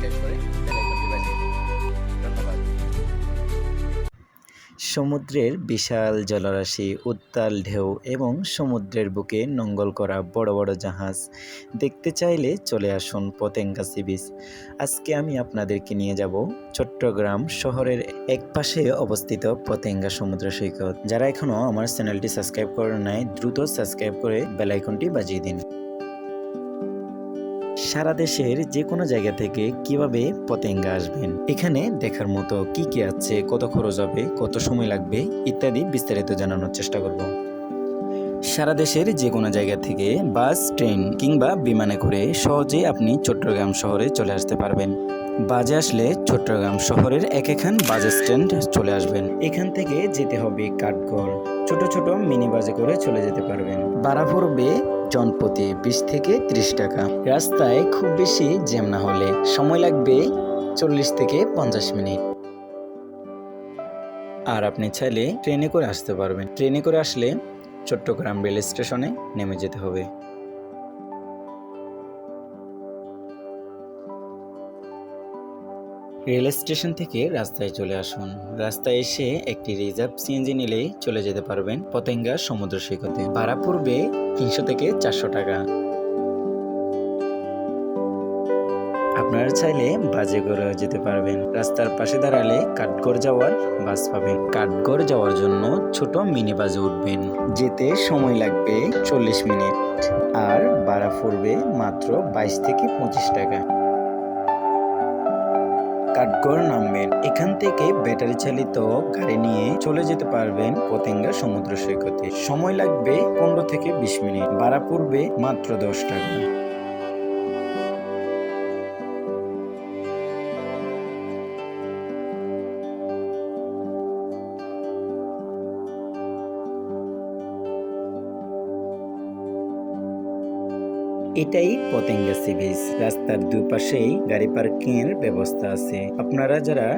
Subscribe করে bell আইকনটি বাজিয়ে দিন। ধন্যবাদ। সমুদ্রের বিশাল জলরাশি, উত্তাল ঢেউ এবং সমুদ্রের বুকে নোঙ্গর করা বড় বড় জাহাজ দেখতে চাইলে চলে আসুন পতেঙ্গা সি বিচ। আজকে আমি আপনাদেরকে নিয়ে যাব চট্টগ্রাম শহরের একপাশে অবস্থিত পতেঙ্গা সমুদ্র সৈকত। যারা এখনও আমার চ্যানেলটি সাবস্ক্রাইব করে নাই, দ্রুত সাবস্ক্রাইব করে বেল আইকনটি বাজিয়ে দিন। সারা দেশের যে কোনো জায়গা থেকে কিভাবে পতেঙ্গা আসবেন, এখানে দেখার মতো কি কি আছে, কত খরচ হবে, কত সময় লাগবে ইত্যাদি বিস্তারিত জানানোর চেষ্টা করব। সারা দেশের যে কোনো জায়গা থেকে বাস, ট্রেন কিংবা বিমানে করে সহজে আপনি চট্টগ্রাম শহরে চলে আসতে পারবেন। বাজে আসলে চট্টগ্রাম শহরের এখান বাস স্ট্যান্ড চলে আসবেন। এখান থেকে যেতে হবে কাঠগড়। ছোট ছোট মিনি বাসে করে চলে যেতে পারবেন। ভাড়া পড়বে জনপ্রতি 20 থেকে 30 টাকা। রাস্তায় খুব বেশি জ্যাম না হলে সময় লাগবে 40 থেকে 50 মিনিট। আর আপনি চাইলে ট্রেনে করে আসতে পারবেন। ট্রেনে করে আসলে চট্টগ্রাম রেল স্টেশনে নেমে যেতে হবে। রেল স্টেশন থেকে রাস্তায় চলে আসুন। রাস্তায় এসে একটি রিজার্ভ সিএনজি নিলেই চলে যেতে পারবেন পতেঙ্গা সমুদ্র সৈকতে। ভাড়া পড়বে 300 থেকে 400 টাকা। আপনারা চাইলে বাজে করে যেতে পারবেন। রাস্তার পাশে দাঁড়ালে কাঠগড় যাওয়ার বাস পাবেন। কাঠগড় যাওয়ার জন্য ছোট মিনি বাসে উঠবেন। যেতে সময় লাগবে 40 মিনিট আর ভাড়া পড়বে মাত্র 22 থেকে 25 টাকা। কাঠগড় নামবেন। এখান থেকে ব্যাটারি চালিত গাড়ি নিয়ে চলে যেতে পারবেন পতেঙ্গা সমুদ্র সৈকতে। সময় লাগবে 15 থেকে 20 মিনিট। ভাড়া পড়বে মাত্র 10 টাকা। এটাই পতেঙ্গা সি বিচ। রাস্তার দুপাশেই গাড়ি পার্কিং এর ব্যবস্থা আছে। আপনারা যারা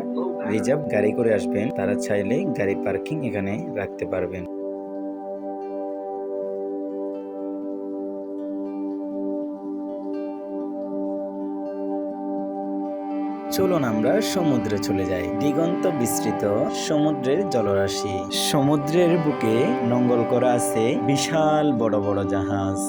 রিজার্ভ গাড়ি করে আসবেন তারা চাইলে গাড়ি পার্কিং এখানে রাখতে পারবেন। চলুন আমরা সমুদ্রে চলে যাই। দিগন্ত বিস্তৃত সমুদ্রের জলরাশি। সমুদ্রের বুকে নোঙ্গর করা আছে বিশাল বড় বড় জাহাজ।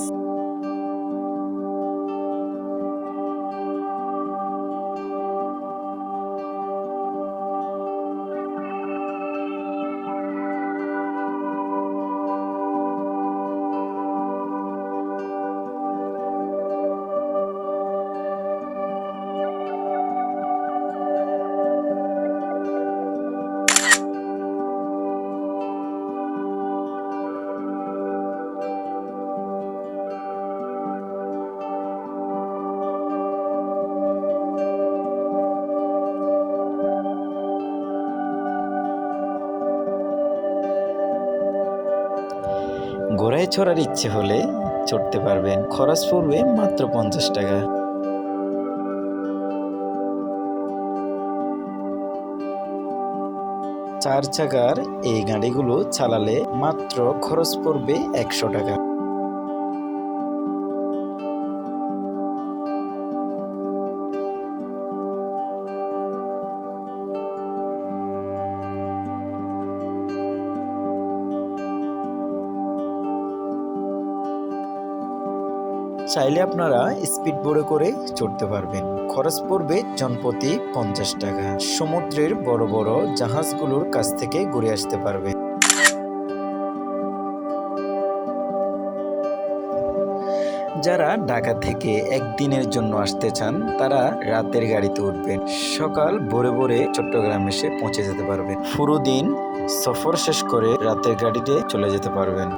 ঘোড়ায় চড়ার ইচ্ছে হলে চড়তে পারবেন। খরচ পড়বে মাত্র 50 টাকা। চার চাকার এই গাড়িগুলো চালালে মাত্র খরচ পড়বে 100 টাকা। চাইলে আপনারা স্পিড বোর্ডে করে চড়তে পারবেন। খরচ পড়বে জনপ্রতি 50 টাকা। সমুদ্রের বড় বড় জাহাজগুলোর কাছ থেকে ঘুরে আসতে পারবেন। যারা ঢাকা থেকে একদিনের জন্য আসতে চান তারা রাতের গাড়িতে উঠবেন। সকাল ভোরে ভোরে চট্টগ্রাম এসে পৌঁছে যেতে পারবেন। পুরো দিন সফর শেষ করে রাতের গাড়িতে চলে যেতে পারবেন।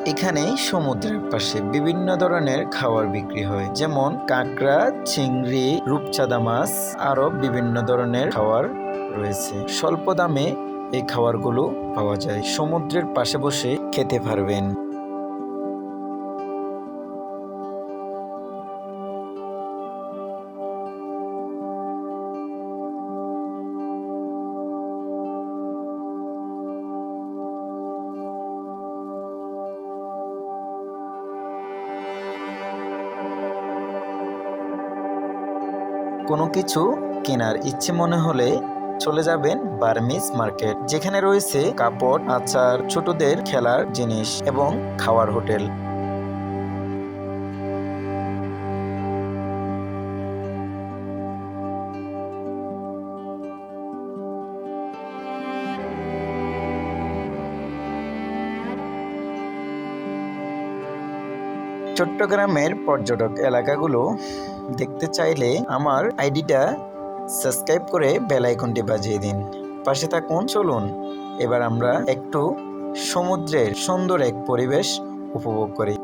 এখানে সমুদ্রের পাশে বিভিন্ন ধরনের খাবার বিক্রি হয়, যেমন কাঁকড়া, চিংড়ি, রূপচাঁদা মাছ, আরো বিভিন্ন ধরনের খাবার রয়েছে। স্বল্প দামে এই খাবারগুলো পাওয়া যায়, সমুদ্রের পাশে বসে খেতে পারবেন। কোনো কিছু কেনার ইচ্ছে মনে হলে চলে যাবেন বার্মিজ মার্কেট, যেখানে রয়েছে কাপড়, আচার, ছোটদের খেলার জিনিস এবং খাওয়ার হোটেল। চট্টগ্রামের পর্যটক এলাকাগুলো দেখতে চাইলে আমার আইডিটা সাবস্ক্রাইব করে বেল আইকনটি বাজিয়ে দিন, পাশে থাকুন। চলুন এবার আমরা একটু সমুদ্রের সুন্দর এক পরিবেশ উপভোগ করি।